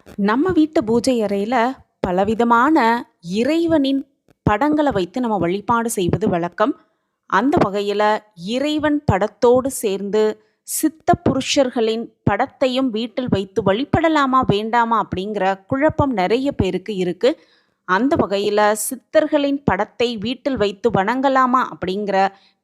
நம்ம வீட்டு பூஜை அறையில பலவிதமான இறைவனின் படங்களை வைத்து நம்ம வழிபாடு செய்வது வழக்கம். அந்த வகையில இறைவன் படத்தோடு சேர்ந்து சித்த புருஷர்களின் படத்தையும் வீட்டில் வைத்து வழிபடலாமா வேண்டாமா அப்படிங்கிற குழப்பம் நிறைய பேருக்கு இருக்கு. அந்த வகையில சித்தர்களின் படத்தை வீட்டில் வைத்து வணங்கலாமா அப்படிங்கிற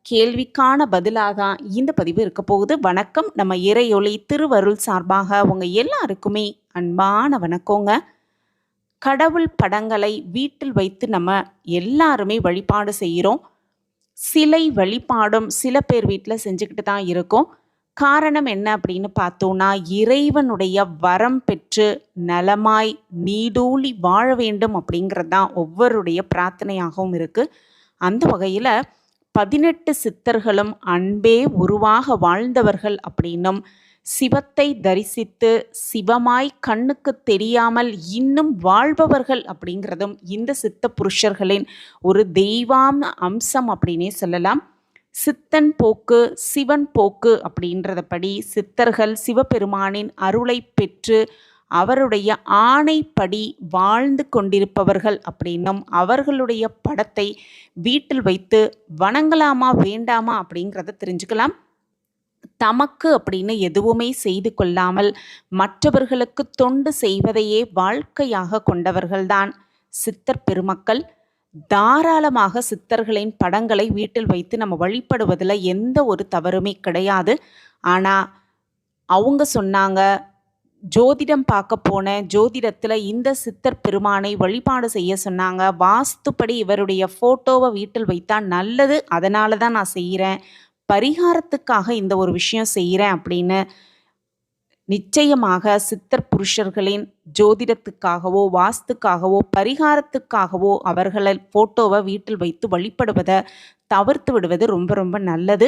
கேள்விக்கான பதிலாக தான் இந்த பதிவு இருக்க போகுது. வணக்கம். நம்ம இறையொளி திருவருள் சார்பாக உங்க எல்லாருக்குமே அன்பான வணக்கங்க. கடவுள் படங்களை வீட்டில் வைத்து நம்ம எல்லாருமே வழிபாடு செய்கிறோம். சிலை வழிபாடும் சில பேர் வீட்டில் செஞ்சுக்கிட்டு தான் இருக்கோம். காரணம் என்ன அப்படின்னு பார்த்தோன்னா, இறைவனுடைய வரம் பெற்று நலமாய் நீடூழி வாழ வேண்டும் அப்படிங்கிறது தான் ஒவ்வொருடைய பிரார்த்தனையாகவும் இருக்குது. அந்த வகையில் 18 சித்தர்களும் அன்பே உருவாக வாழ்ந்தவர்கள் அப்படின்னும், சிவத்தை தரிசித்து சிவமாய் கண்ணுக்கு தெரியாமல் இன்னும் வாழ்பவர்கள் அப்படிங்கிறதும் இந்த சித்த புருஷர்களின் ஒரு தெய்வான அம்சம் அப்படின்னே சொல்லலாம். சித்தன் போக்கு சிவன் போக்கு அப்படின்றதபடி சித்தர்கள் சிவபெருமானின் அருளை பெற்று அவருடைய ஆணைப்படி வாழ்ந்து கொண்டிருப்பவர்கள் அப்படின்னும், அவர்களுடைய படத்தை வீட்டில் வைத்து வணங்கலாமா வேண்டாமா அப்படிங்கிறத தெரிஞ்சுக்கலாம். தமக்கு அப்படின்னு எதுவுமே செய்து கொள்ளாமல் மற்றவர்களுக்கு தொண்டு செய்வதையே வாழ்க்கையாக கொண்டவர்கள்தான் சித்தர் பெருமக்கள். தாராளமாக சித்தர்களின் படங்களை வீட்டில் வைத்து நம்ம வழிபடுவதில் எந்த ஒரு தவறுமே கிடையாது. ஆனால் அவங்க சொன்னாங்க, ஜோதிடம் பார்க்க போனேன், ஜோதிடத்தில் இந்த சித்தர் பெருமானை வழிபாடு செய்ய சொன்னாங்க, வாஸ்துப்படி இவருடைய ஃபோட்டோவை வீட்டில் வைத்தா நல்லது, அதனால தான் நான் செய்கிறேன், பரிகாரத்துக்காக இந்த ஒரு விஷயம் செய்கிறேன் அப்படின்னு நிச்சயமாக சித்தர் புருஷர்களின் ஜோதிடத்துக்காகவோ வாஸ்துக்காகவோ பரிகாரத்துக்காகவோ அவர்களை ஃபோட்டோவை வீட்டில் வைத்து வழிபடுவதை தவிர்த்து விடுவது ரொம்ப ரொம்ப நல்லது.